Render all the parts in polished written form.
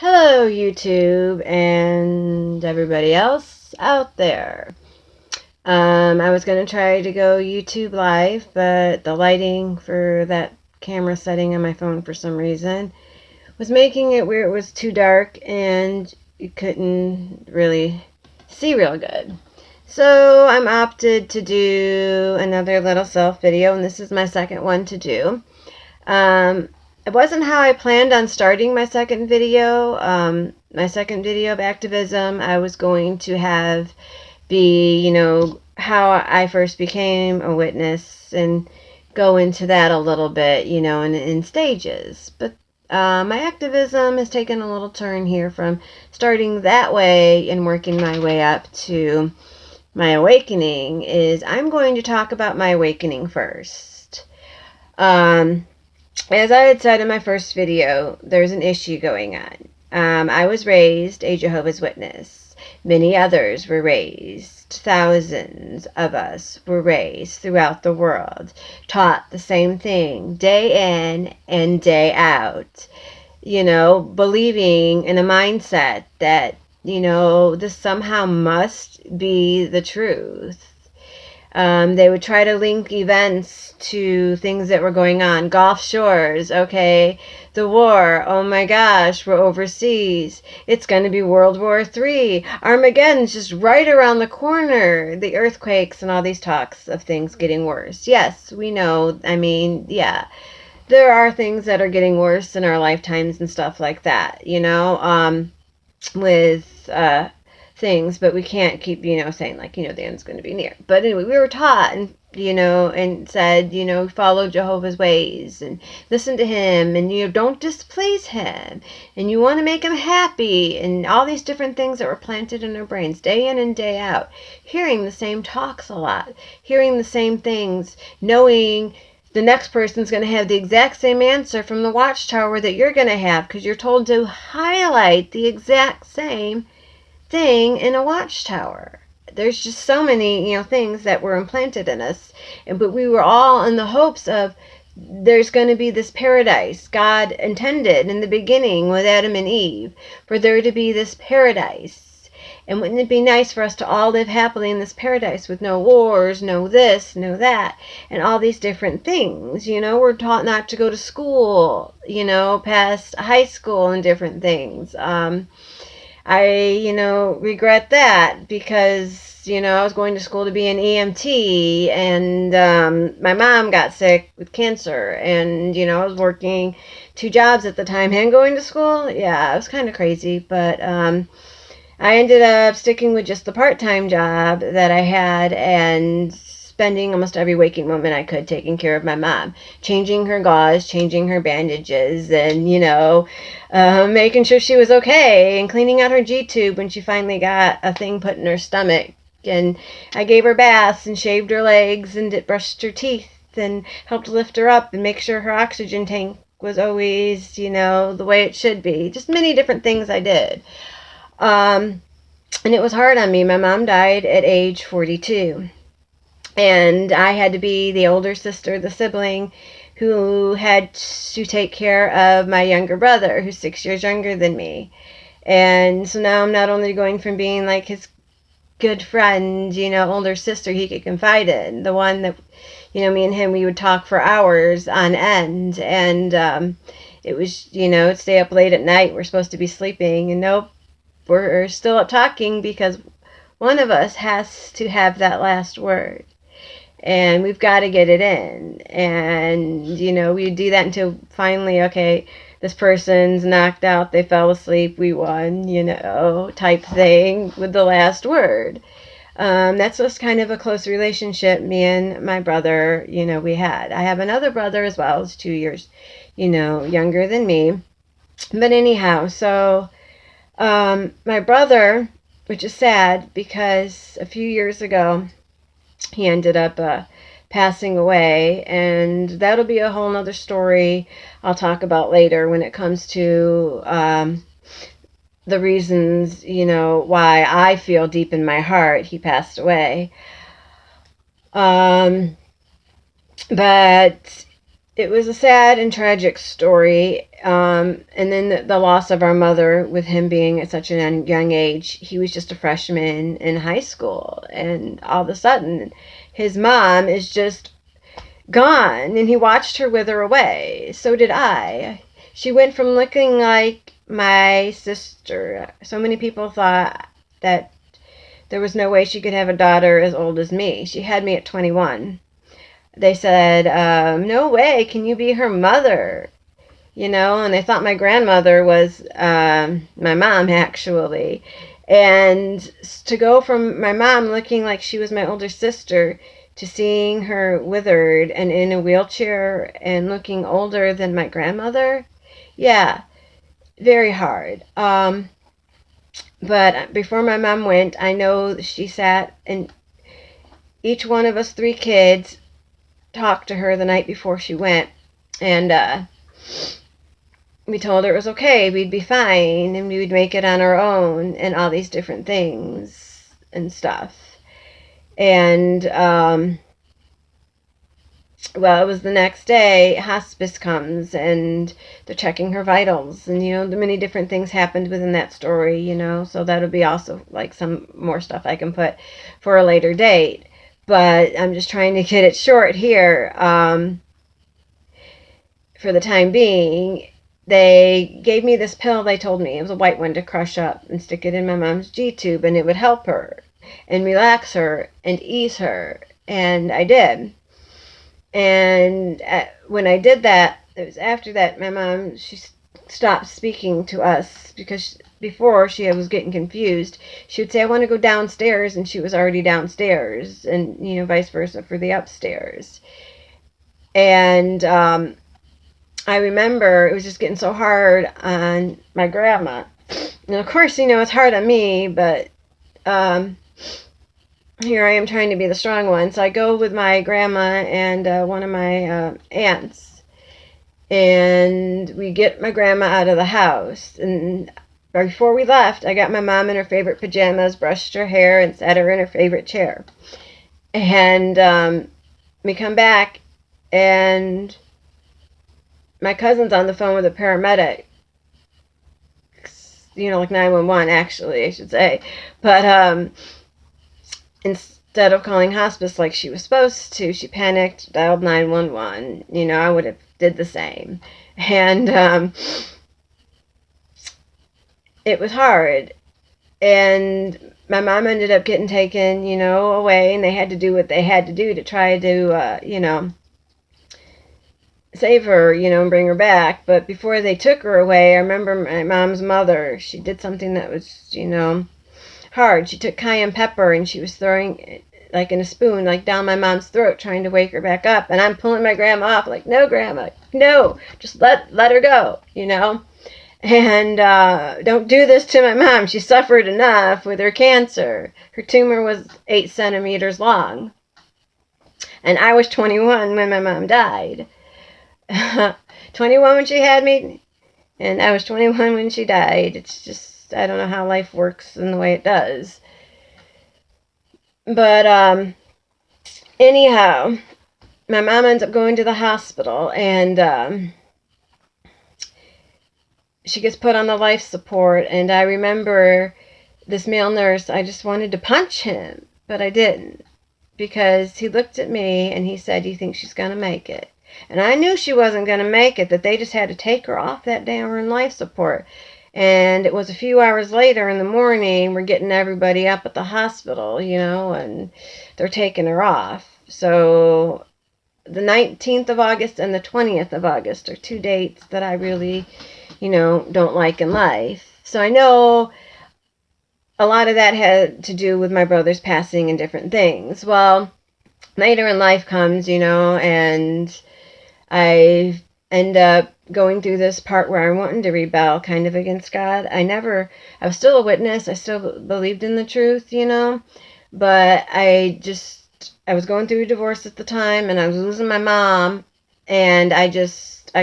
Hello, YouTube and everybody else out there. I was going to try to go YouTube live, but the lighting for that camera setting on my phone for some reason was making it where it was too dark and you couldn't really see real good. So I'm opted to do another little self video, and this is my second one to do. It wasn't how I planned on starting my second video. My second video of activism, I was going to have be, how I first became a witness and go into that a little bit, in stages. But my activism has taken a little turn here from starting that way and working my way up to my awakening. Is I'm going to talk about my awakening first. As I had said in my first video, there's an issue going on. I was raised a Jehovah's Witness. Many others were raised. Thousands of us were raised throughout the world, taught the same thing day in and day out. Believing in a mindset that, this somehow must be the truth. They would try to link events to things that were going on. Gulf Shores, okay. The war, oh my gosh, we're overseas. It's going to be World War III. Armageddon's just right around the corner. The earthquakes and all these talks of things getting worse. Yes, we know. Yeah. There are things that are getting worse in our lifetimes and stuff like that, with things, but we can't keep, saying like, the end's going to be near. But anyway, we were taught and, and said, follow Jehovah's ways and listen to him and, don't displease him and you want to make him happy and all these different things that were planted in our brains day in and day out. Hearing the same talks a lot, hearing the same things, knowing the next person's going to have the exact same answer from the watchtower that you're going to have because you're told to highlight the exact same thing in a watchtower. There's just so many, things that were implanted in us. But we were all in the hopes of there's going to be this paradise God intended in the beginning with Adam and Eve, for there to be this paradise. And wouldn't it be nice for us to all live happily in this paradise with no wars, no this, no that, and all these different things? We're taught not to go to school, past high school and different things. I regret that because, I was going to school to be an EMT and my mom got sick with cancer and, I was working 2 jobs at the time and going to school. Yeah, it was kind of crazy, but I ended up sticking with just the part-time job that I had and spending almost every waking moment I could taking care of my mom, changing her gauze, changing her bandages, and, making sure she was okay and cleaning out her G-tube when she finally got a thing put in her stomach. And I gave her baths and shaved her legs and brushed her teeth and helped lift her up and make sure her oxygen tank was always, the way it should be. Just many different things I did. And it was hard on me. My mom died at age 42. And I had to be the older sister, the sibling, who had to take care of my younger brother, who's 6 years younger than me. And so now I'm not only going from being like his good friend, older sister he could confide in, the one that, me and him, we would talk for hours on end. And it was, stay up late at night. We're supposed to be sleeping. And nope, we're still up talking because one of us has to have that last word. And we've got to get it in. And, we do that until finally, okay, this person's knocked out, they fell asleep, we won, type thing with the last word. That's just kind of a close relationship me and my brother, we had. I have another brother as well, who's 2 years, younger than me. But anyhow, so my brother, which is sad because a few years ago, he ended up passing away, and that'll be a whole nother story I'll talk about later when it comes to the reasons, why I feel deep in my heart he passed away. But it was a sad and tragic story. And then the loss of our mother, with him being at such a young age. He was just a freshman in high school, and all of a sudden, his mom is just gone, and he watched her wither away. So did I. She went from looking like my sister. So many people thought that there was no way she could have a daughter as old as me. She had me at 21. They said, no way, can you be her mother? You know, and they thought my grandmother was my mom, actually. And to go from my mom looking like she was my older sister to seeing her withered and in a wheelchair and looking older than my grandmother, yeah, very hard. But before my mom went, I know she sat and each one of us three kids talked to her the night before she went. And we told her it was okay, we'd be fine, and we would make it on our own, and all these different things and stuff. And, well, it was the next day, hospice comes, and they're checking her vitals, and, you know, the many different things happened within that story, you know, so that'll be also, like, some more stuff I can put for a later date. But I'm just trying to get it short here, for the time being. They gave me this pill, they told me. It was a white one to crush up and stick it in my mom's G-tube, and it would help her and relax her and ease her. And I did. And when I did that, it was after that my mom, she stopped speaking to us because before she was getting confused. She would say, I want to go downstairs, and she was already downstairs, and, you know, vice versa for the upstairs. And I remember it was just getting so hard on my grandma. And of course, you know, it's hard on me, but here I am trying to be the strong one. So I go with my grandma and one of my aunts, and we get my grandma out of the house. And before we left, I got my mom in her favorite pajamas, brushed her hair, and sat her in her favorite chair. And we come back, and my cousin's on the phone with a paramedic, you know, like 911, actually, I should say. But instead of calling hospice like she was supposed to, she panicked, dialed 911. You know, I would have did the same. And it was hard. And my mom ended up getting taken, you know, away, and they had to do what they had to do to try to, you know, save her, you know, and bring her back. But before they took her away, I remember my mom's mother, she did something that was, you know, hard. She took cayenne pepper and she was throwing it, like in a spoon, like down my mom's throat, trying to wake her back up. And I'm pulling my grandma off, like, no, grandma, no, just let her go, you know. And don't do this to my mom. She suffered enough with her cancer. Her tumor was 8 centimeters long. And I was 21 when my mom died. 21 when she had me, and I was 21 when she died. It's just, I don't know how life works in the way it does. But anyhow, my mom ends up going to the hospital, and she gets put on the life support. And I remember this male nurse, I just wanted to punch him, but I didn't, because he looked at me and he said, you think she's going to make it? And I knew she wasn't going to make it, that they just had to take her off that damn life support. And it was a few hours later in the morning, we're getting everybody up at the hospital, you know, and they're taking her off. So the 19th of August and the 20th of August are 2 dates that I really, you know, don't like in life. So I know a lot of that had to do with my brother's passing and different things. Well, later in life comes, you know, and I end up going through this part where I wanted to rebel kind of against God. I was still a witness. I still believed in the truth, you know, but I was going through a divorce at the time, and I was losing my mom, and I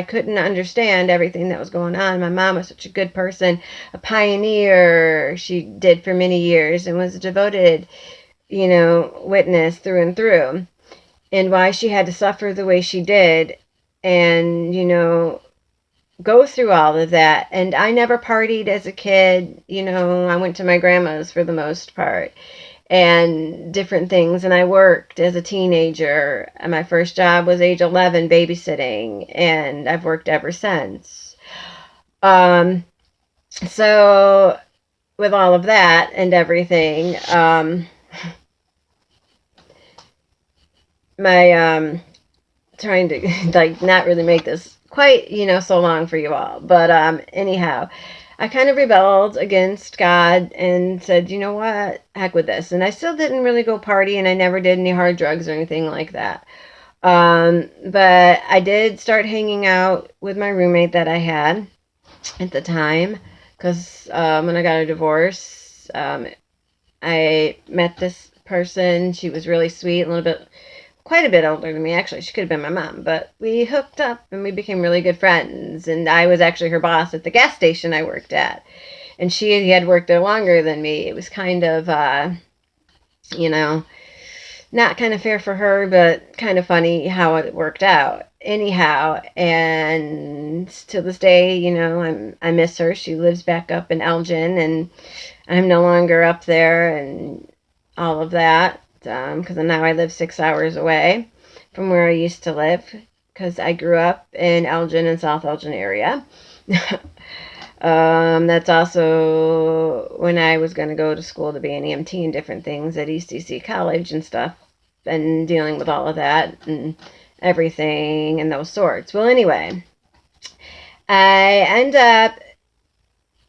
couldn't understand everything that was going on. My mom was such a good person, a pioneer. She did for many years and was a devoted, you know, witness through and through. And why she had to suffer the way she did, and, go through all of that. And I never partied as a kid. I went to my grandma's for the most part and different things. And I worked as a teenager. And my first job was age 11 babysitting, and I've worked ever since. So with all of that and everything, my trying to like not really make this quite so long for you all, but anyhow, I kind of rebelled against God and said, you know what, heck with this. And I still didn't really go party, and I never did any hard drugs or anything like that. But I did start hanging out with my roommate that I had at the time, because when I got a divorce, I met this person. She was really sweet, quite a bit older than me, actually. She could have been my mom, but we hooked up and we became really good friends. And I was actually her boss at the gas station I worked at, and she had worked there longer than me. It was kind of, you know, not kind of fair for her, but kind of funny how it worked out. Anyhow, and to this day, I miss her. She lives back up in Elgin, and I'm no longer up there, and all of that, because now I live 6 hours away from where I used to live, because I grew up in Elgin and South Elgin area. That's also when I was going to go to school to be an EMT and different things at ECC College and stuff, and dealing with all of that and everything and those sorts. Well, anyway, I end up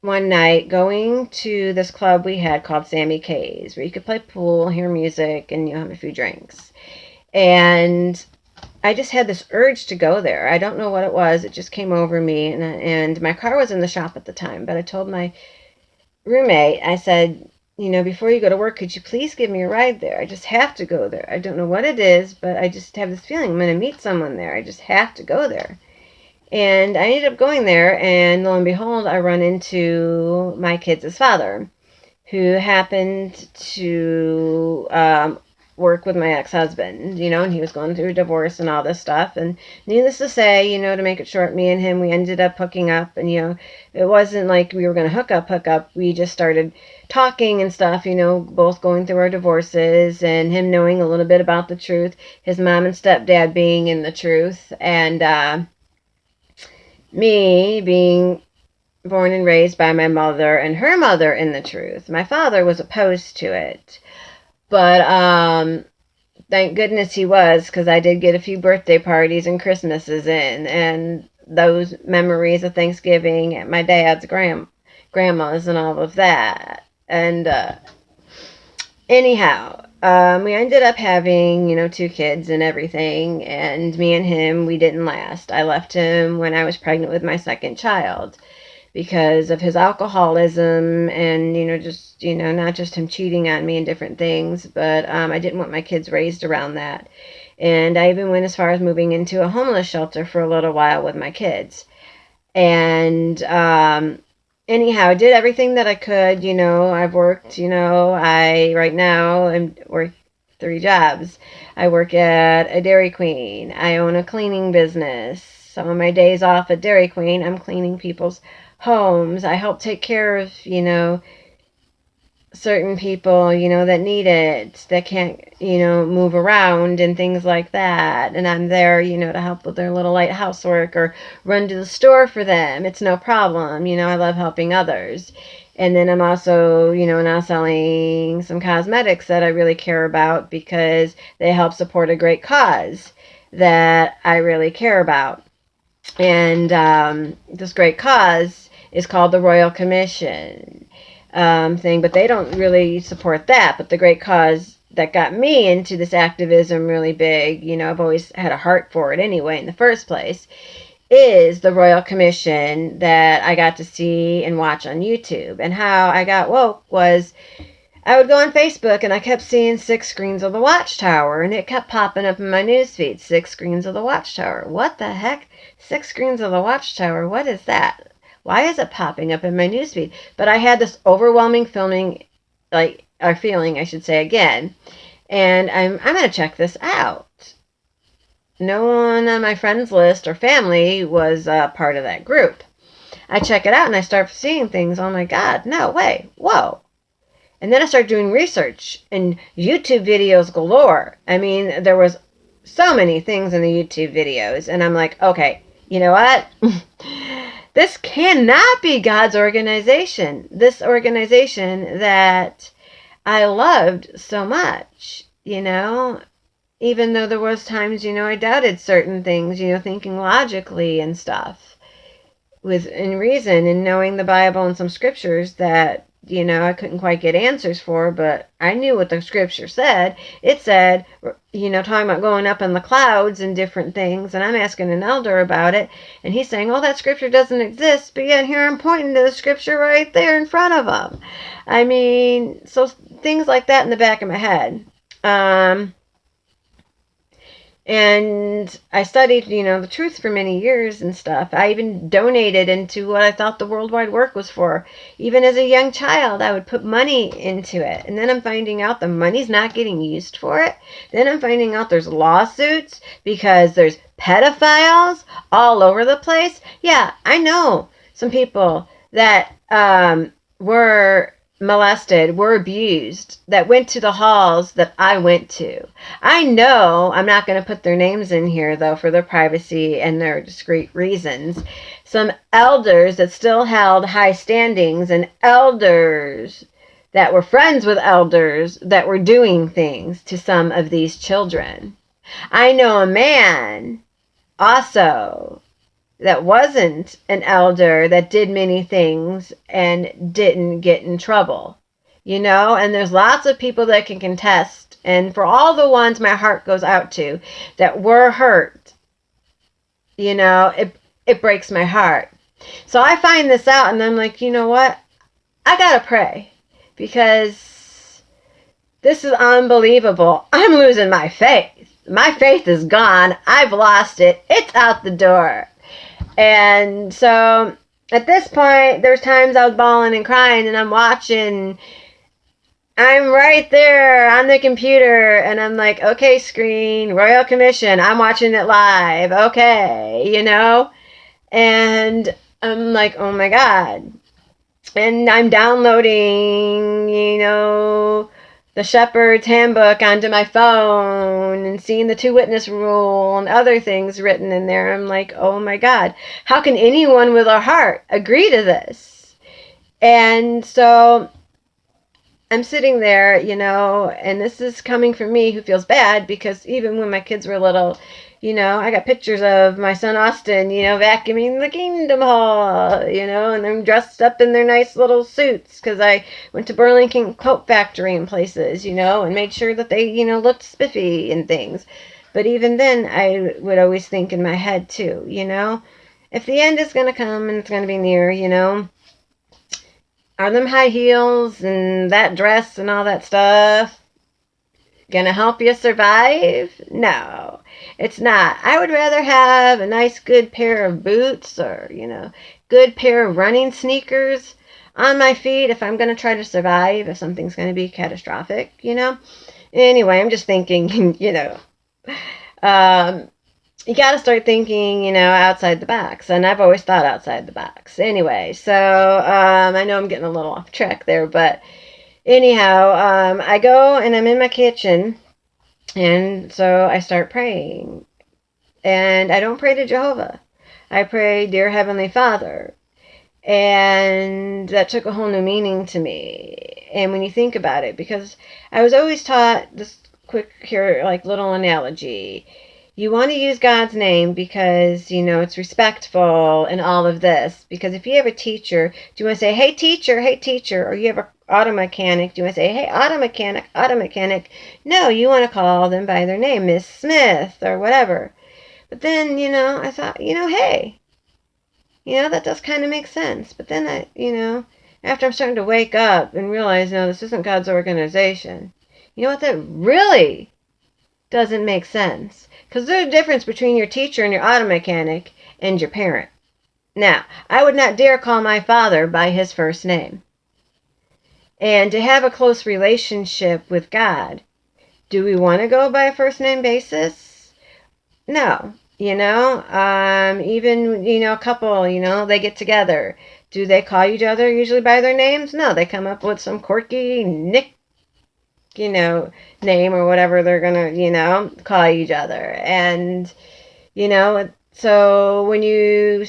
one night going to this club we had called Sammy K's, where you could play pool, hear music, and have a few drinks. And I just had this urge to go there. I don't know what it was. It just came over me, and my car was in the shop at the time. But I told my roommate, I said, before you go to work, could you please give me a ride there? I just have to go there. I don't know what it is, but I just have this feeling I'm going to meet someone there. I just have to go there. And I ended up going there, and lo and behold, I run into my kids' father, who happened to work with my ex-husband, and he was going through a divorce and all this stuff. And needless to say, to make it short, me and him, we ended up hooking up. And, it wasn't like we were going to hook up. We just started talking and stuff, both going through our divorces, and him knowing a little bit about the truth, his mom and stepdad being in the truth, and me being born and raised by my mother and her mother in the truth. My father was opposed to it, but thank goodness he was, because I did get a few birthday parties and Christmases in, and those memories of Thanksgiving at my dad's grandma's and all of that. And anyhow, we ended up having, 2 kids and everything, and me and him, we didn't last. I left him when I was pregnant with my second child because of his alcoholism and, just, not just him cheating on me and different things, but I didn't want my kids raised around that. And I even went as far as moving into a homeless shelter for a little while with my kids. And anyhow, I did everything that I could. I've worked, right now I'm work 3 jobs. I work at a Dairy Queen. I own a cleaning business. Some of my days off at Dairy Queen, I'm cleaning people's homes. I help take care of, certain people, that need it, that can't, move around and things like that. And I'm there, to help with their little light housework or run to the store for them. It's no problem. I love helping others. And then I'm also, now selling some cosmetics that I really care about because they help support a great cause that I really care about. And this great cause is called the Royal Commission thing, but they don't really support that. But the great cause that got me into this activism really big, I've always had a heart for it anyway in the first place, is the Royal Commission that I got to see and watch on YouTube. And how I got woke was I would go on Facebook and I kept seeing 6 screens of the Watchtower, and it kept popping up in my newsfeed. 6 screens of the Watchtower. What the heck? 6 screens of the Watchtower. What is that? Why is it popping up in my newsfeed? But I had this overwhelming feeling, I should say again, and I'm going to check this out. no one on my friends list or family was part of that group. I check it out and I start seeing things. Oh my God, no way, whoa. And then I started doing research and YouTube videos galore. I mean, there was so many things in the YouTube videos. And I'm like, okay, you know what? This cannot be God's organization. This organization that I loved so much, even though there was times, I doubted certain things, thinking logically and stuff within reason and knowing the Bible and some scriptures that I couldn't quite get answers for, but I knew what the scripture said. It said, talking about going up in the clouds and different things, and I'm asking an elder about it, and he's saying, oh, that scripture doesn't exist, but yet here I'm pointing to the scripture right there in front of him. I mean, so things like that in the back of my head. And I studied, the truth for many years and stuff. I even donated into what I thought the worldwide work was for. Even as a young child, I would put money into it. And then I'm finding out the money's not getting used for it. Then I'm finding out there's lawsuits because there's pedophiles all over the place. Yeah, I know some people that were molested, were abused, that went to the halls that I went to. I know, I'm not going to put their names in here though for their privacy and their discreet reasons. Some elders that still held high standings and elders that were friends with elders that were doing things to some of these children. I know a man also that wasn't an elder that did many things and didn't get in trouble, and there's lots of people that can contest. And for all the ones my heart goes out to that were hurt, it breaks my heart. So I find this out and I'm like, you know what? I gotta pray because this is unbelievable. I'm losing my faith. My faith is gone. I've lost it. It's out the door. And so at this point, there's times I was bawling and crying and I'm watching. I'm right there on the computer and I'm like, okay, screen, Royal Commission. I'm watching it live. Okay, And I'm like, oh my God. And I'm downloading, the Shepherd's Handbook onto my phone and seeing the two witness rule and other things written in there. I'm like, oh my God, how can anyone with a heart agree to this? And so I'm sitting there, and this is coming from me who feels bad because even when my kids were little, I got pictures of my son Austin, vacuuming the Kingdom Hall, and them dressed up in their nice little suits because I went to Burlington Coat Factory and places, and made sure that they, looked spiffy and things. But even then, I would always think in my head too, if the end is going to come and it's going to be near, are them high heels and that dress and all that stuff gonna help you survive? No, it's not. I would rather have a nice good pair of boots or, good pair of running sneakers on my feet if I'm gonna try to survive, if something's gonna be catastrophic, Anyway, I'm just thinking, you got to start thinking, outside the box. And I've always thought outside the box. Anyway, so I know I'm getting a little off track there, but anyhow, I go and I'm in my kitchen, and so I start praying. And I don't pray to Jehovah. I pray, Dear Heavenly Father. And that took a whole new meaning to me. And when you think about it, because I was always taught this quick here, like little analogy. You want to use God's name because, it's respectful and all of this. Because if you have a teacher, do you want to say, hey, teacher, or you have an auto mechanic, do you want to say, hey, auto mechanic? No, you want to call them by their name, Miss Smith, or whatever. But then, I thought, hey, that does kind of make sense. But then after I'm starting to wake up and realize, no, this isn't God's organization. You know what? That really doesn't make sense. Because there's a difference between your teacher and your auto mechanic and your parent. Now, I would not dare call my father by his first name. And to have a close relationship with God, do we want to go by a first name basis? No. Even, a couple, they get together. Do they call each other usually by their names? No, they come up with some quirky nick, name or whatever they're gonna, call each other. And, so when you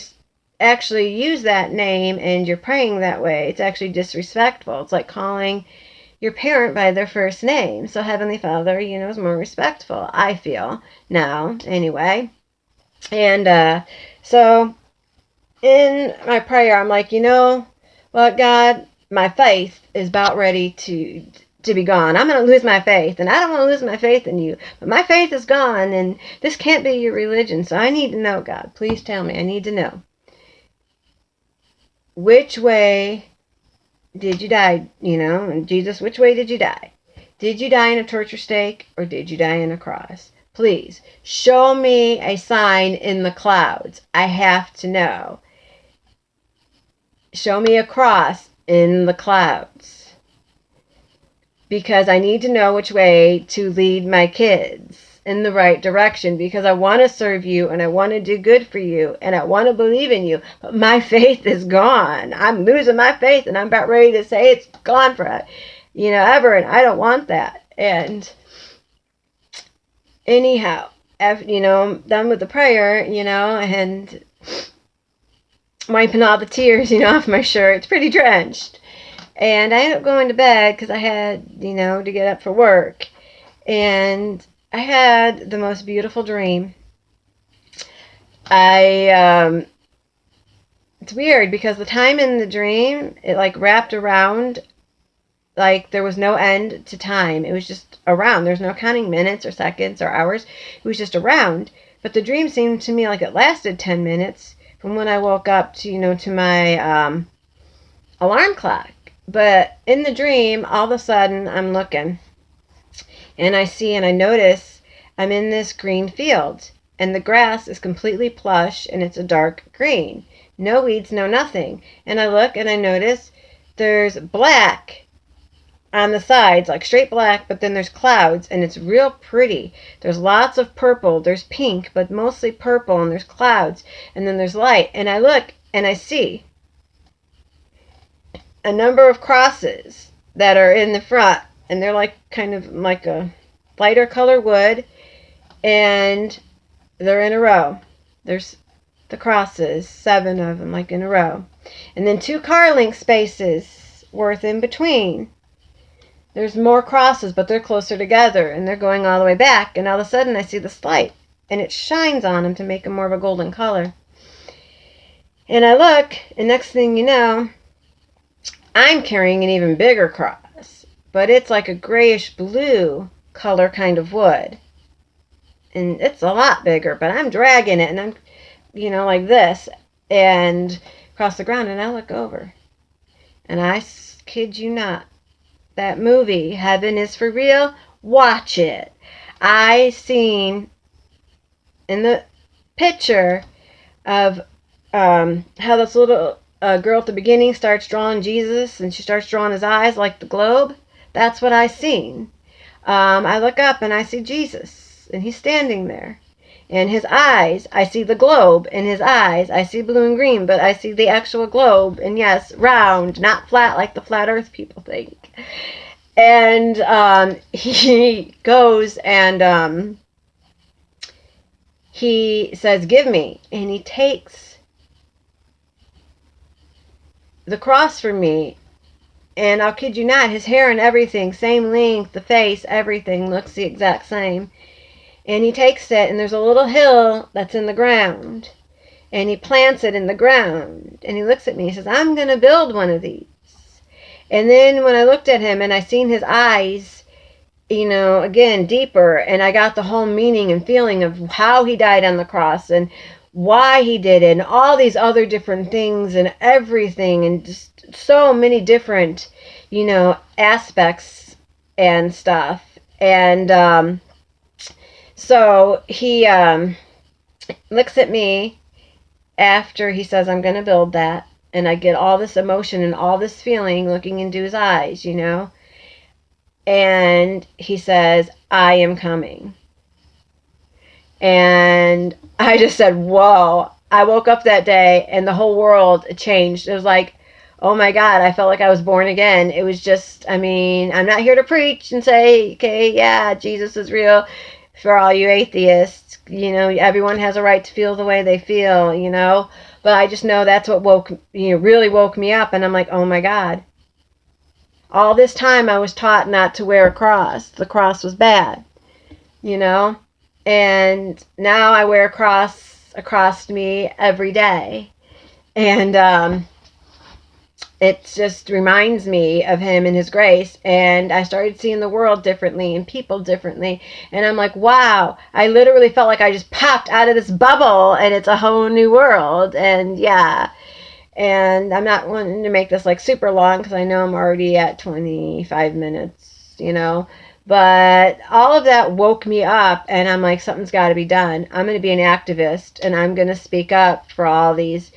actually use that name and you're praying that way, it's actually disrespectful. It's like calling your parent by their first name. So Heavenly Father, is more respectful, I feel, now, anyway. And so in my prayer, I'm like, what, God, my faith is about ready to be gone. I'm going to lose my faith, and I don't want to lose my faith in you, but my faith is gone, and this can't be your religion, so I need to know, God. Please tell me. I need to know. Which way did you die? Jesus, which way did you die? Did you die in a torture stake, or did you die in a cross? Please, show me a sign in the clouds. I have to know. Show me a cross in the clouds. Because I need to know which way to lead my kids in the right direction. Because I want to serve you, and I want to do good for you, and I want to believe in you. But my faith is gone. I'm losing my faith, and I'm about ready to say it's gone for ever, and I don't want that. And anyhow, after, done with the prayer, and wiping all the tears, off my shirt. It's pretty drenched. And I ended up going to bed because I had, to get up for work. And I had the most beautiful dream. It's weird because the time in the dream, it like wrapped around, like there was no end to time. It was just around. There's no counting minutes or seconds or hours. It was just around. But the dream seemed to me like it lasted 10 minutes from when I woke up to, to my alarm clock. But in the dream, all of a sudden, I'm looking. And I see and I notice I'm in this green field. And the grass is completely plush and it's a dark green. No weeds, no nothing. And I look and I notice there's black on the sides, like straight black, but then there's clouds, and it's real pretty. There's lots of purple, there's pink, but mostly purple, and there's clouds, and then there's light. And I look and I see a number of crosses that are in the front, and they're like kind of like a lighter color wood, and they're in a row. There's the crosses, 7 of them, like in a row, and then 2 car link spaces worth in between. There's more crosses, but they're closer together, and they're going all the way back, and all of a sudden I see this light, and it shines on them to make them more of a golden color. And I look, and next thing you know, I'm carrying an even bigger cross, but it's like a grayish blue color kind of wood. And it's a lot bigger, but I'm dragging it, and I'm, like this, and across the ground, and I look over. And I kid you not, that movie, Heaven is for Real, watch it. I seen in the picture of how this little girl at the beginning starts drawing Jesus, and she starts drawing his eyes like the globe. That's what I seen. I look up and I see Jesus, and he's standing there. And his eyes, I see the globe in his eyes. I see blue and green, but I see the actual globe, and yes, round, not flat like the flat earth people think. And he goes and he says, give me. And he takes the cross from me. And I'll kid you not, his hair and everything, same length, the face, everything looks the exact same. And he takes it, and there's a little hill that's in the ground. And he plants it in the ground. And he looks at me and says, I'm going to build one of these. And then when I looked at him and I seen his eyes, again, deeper, and I got the whole meaning and feeling of how he died on the cross and why he did it and all these other different things and everything and just so many different, aspects and stuff. And so he looks at me after he says, I'm going to build that. And I get all this emotion and all this feeling looking into his eyes, And he says, I am coming. And I just said, whoa. I woke up that day and the whole world changed. It was like, oh my God, I felt like I was born again. It was just, I mean, I'm not here to preach and say, okay, yeah, Jesus is real for all you atheists. You know, everyone has a right to feel the way they feel, you know. But I just know that's what really woke me up. And I'm like, oh my God. All this time I was taught not to wear a cross. The cross was bad, you know. And now I wear a cross across me every day. And it just reminds me of him and his grace. And I started seeing the world differently and people differently. And I'm like, wow, I literally felt like I just popped out of this bubble and it's a whole new world. And yeah, and I'm not wanting to make this like super long because I know I'm already at 25 minutes, you know. But all of that woke me up, and I'm like, something's got to be done. I'm going to be an activist, and I'm going to speak up for all these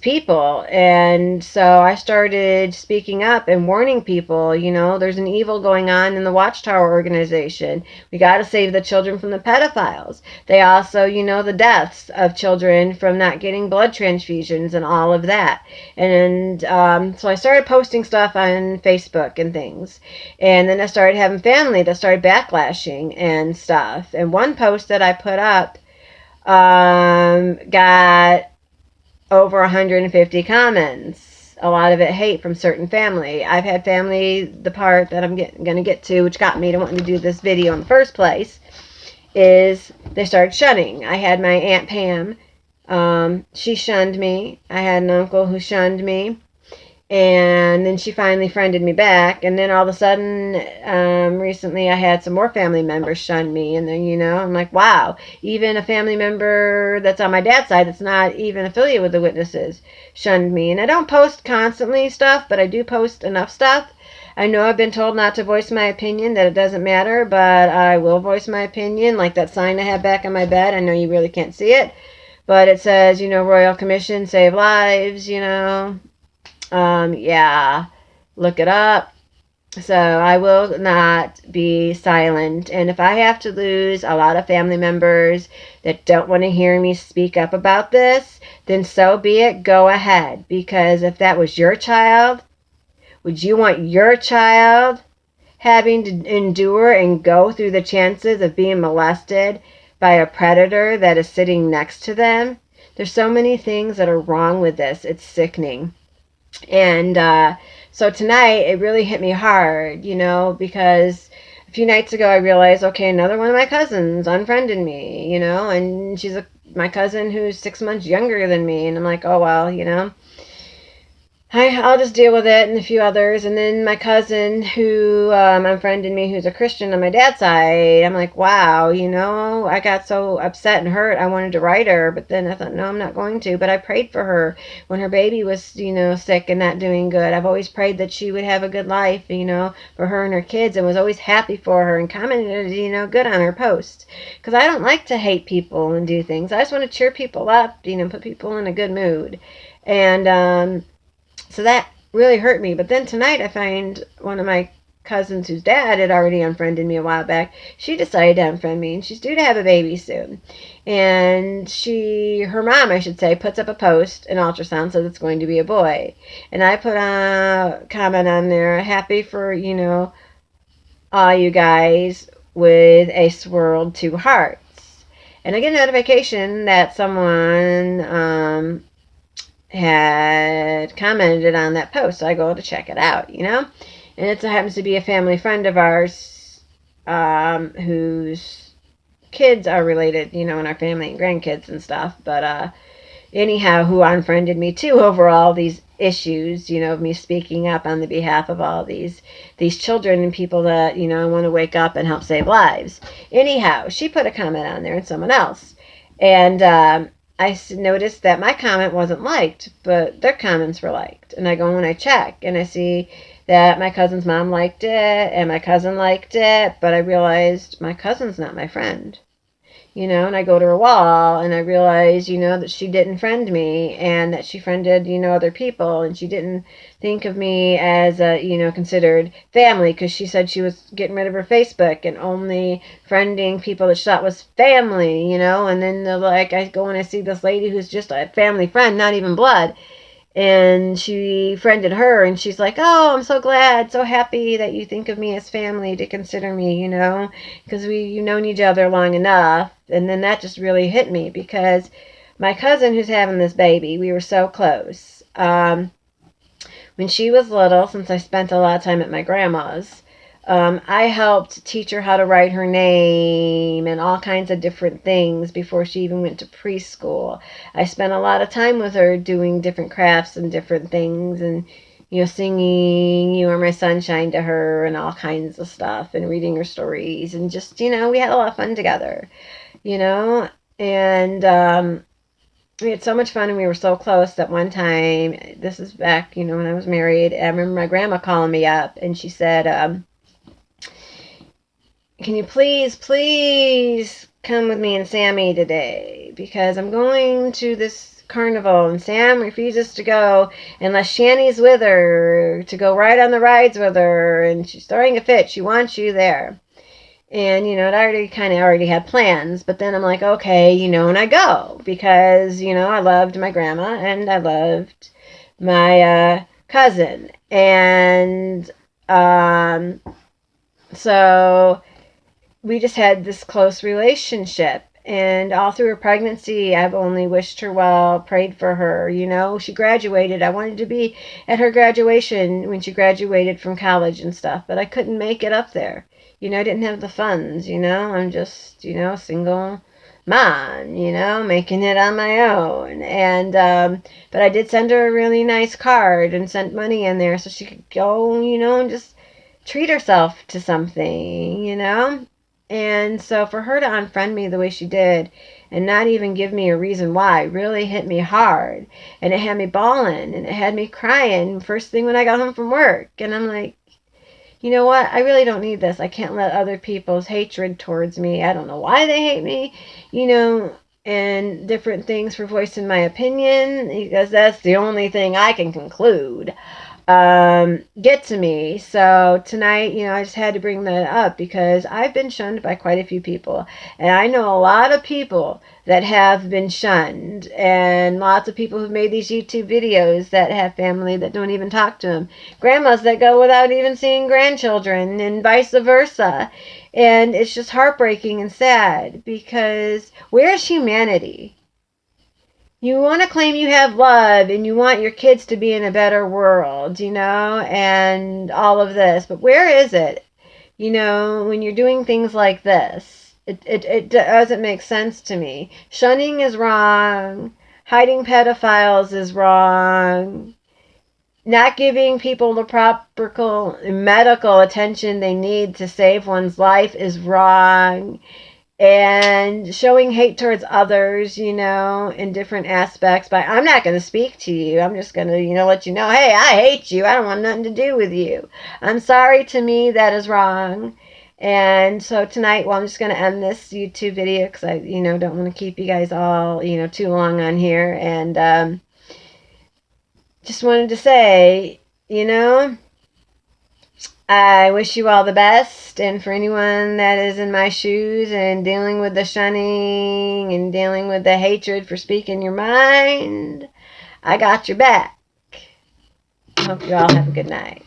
people. And so I started speaking up and warning people, you know, there's an evil going on in the Watchtower organization. We got to save the children from the pedophiles. They also, you know, the deaths of children from not getting blood transfusions and all of that. And so I started posting stuff on Facebook and things. And then I started having family that started backlashing and stuff. And one post that I put up got over 150 comments. A lot of it hate from certain family. I've had family, the part that I'm going to get to, which got me to wanting to do this video in the first place, is they started shunning. I had my Aunt Pam. She shunned me. I had an uncle who shunned me. And then she finally friended me back. And then all of a sudden, recently I had some more family members shun me. And then, you know, I'm like, wow, even a family member that's on my dad's side that's not even affiliated with the Witnesses shunned me. And I don't post constantly stuff, but I do post enough stuff. I know I've been told not to voice my opinion, that it doesn't matter, but I will voice my opinion. Like that sign I have back on my bed. I know you really can't see it, but it says, you know, Royal Commission, save lives, you know. Yeah, look it up. So I will not be silent. And if I have to lose a lot of family members that don't want to hear me speak up about this, then so be it. Go ahead. Because if that was your child, would you want your child having to endure and go through the chances of being molested by a predator that is sitting next to them? There's so many things that are wrong with this. It's sickening. And so tonight it really hit me hard, you know, because a few nights ago I realized, okay, another one of my cousins unfriended me, you know, and she's my cousin who's 6 months younger than me. And I'm like, oh, well, you know, I'll just deal with it and a few others. And then my cousin who unfriended me, who's a Christian on my dad's side, I'm like, wow, you know, I got so upset and hurt. I wanted to write her, but then I thought, no, I'm not going to. But I prayed for her when her baby was, you know, sick and not doing good. I've always prayed that she would have a good life, you know, for her and her kids, and was always happy for her and commented, you know, good on her posts. Because I don't like to hate people and do things. I just want to cheer people up, you know, put people in a good mood. And so that really hurt me. But then tonight I find one of my cousins whose dad had already unfriended me a while back. She decided to unfriend me, and she's due to have a baby soon. And her mom, I should say, puts up a post, an ultrasound, says it's going to be a boy. And I put a comment on there, happy for, you know, all you guys with a swirled 2 hearts. And I get a notification that someone had commented on that post, so I go to check it out, you know. And it happens to be a family friend of ours whose kids are related, you know, in our family and grandkids and stuff. But anyhow, who unfriended me too over all these issues, you know, of me speaking up on the behalf of all these children and people that, you know, want to wake up and help save lives. Anyhow, she put a comment on there and someone else. And I noticed that my comment wasn't liked, but their comments were liked. And I go and I check, and I see that my cousin's mom liked it, and my cousin liked it, but I realized my cousin's not my friend. you know, and I go to her wall and I realize, you know, that she didn't friend me and that she friended, you know, other people, and she didn't think of me as a, you know, considered family, because she said she was getting rid of her Facebook and only friending people that she thought was family, you know. And then like I go and I see this lady who's just a family friend, not even blood, and she friended her, and she's like, oh, I'm so glad, so happy that you think of me as family, to consider me, you know, because you've known each other long enough. And then that just really hit me, because my cousin who's having this baby, we were so close. When she was little, since I spent a lot of time at my grandma's, I helped teach her how to write her name and all kinds of different things before she even went to preschool. I spent a lot of time with her doing different crafts and different things, and, you know, singing You Are My Sunshine to her and all kinds of stuff, and reading her stories, and just, you know, we had a lot of fun together, you know. And we had so much fun, and we were so close that one time, this is back, you know, when I was married, I remember my grandma calling me up, and she said, can you please come with me and Sammy today? Because I'm going to this carnival, and Sam refuses to go unless Shanny's with her, to go ride on the rides with her, and she's throwing a fit. She wants you there. And, you know, it already had plans. But then I'm like, okay, you know, and I go. Because, you know, I loved my grandma and I loved my cousin. And so we just had this close relationship. And all through her pregnancy, I've only wished her well, prayed for her. You know, she graduated. I wanted to be at her graduation when she graduated from college and stuff, but I couldn't make it up there. You know, I didn't have the funds. You know, I'm just, you know, single mom, you know, making it on my own. And, but I did send her a really nice card and sent money in there so she could go, you know, and just treat herself to something, you know. And so for her to unfriend me the way she did and not even give me a reason why really hit me hard. And it had me bawling and it had me crying first thing when I got home from work. And I'm like, you know what? I really don't need this. I can't let other people's hatred towards me. I don't know why they hate me, you know, and different things for voicing my opinion, because that's the only thing I can conclude get to me. So tonight, you know, I just had to bring that up because I've been shunned by quite a few people. And I know a lot of people that have been shunned, and lots of people who've made these YouTube videos that have family that don't even talk to them. Grandmas that go without even seeing grandchildren, and vice versa. And it's just heartbreaking and sad, because where's humanity? You want to claim you have love and you want your kids to be in a better world, you know, and all of this. But where is it, you know, when you're doing things like this? It doesn't make sense to me. Shunning is wrong. Hiding pedophiles is wrong. Not giving people the proper medical attention they need to save one's life is wrong, and showing hate towards others, you know, in different aspects. But I'm not going to speak to you. I'm just going to, you know, let you know, hey, I hate you. I don't want nothing to do with you. I'm sorry. To me, that is wrong. And so tonight, well, I'm just going to end this YouTube video because I, you know, don't want to keep you guys all, you know, too long on here. And just wanted to say, you know, I wish you all the best, and for anyone that is in my shoes and dealing with the shunning and dealing with the hatred for speaking your mind, I got your back. I hope you all have a good night.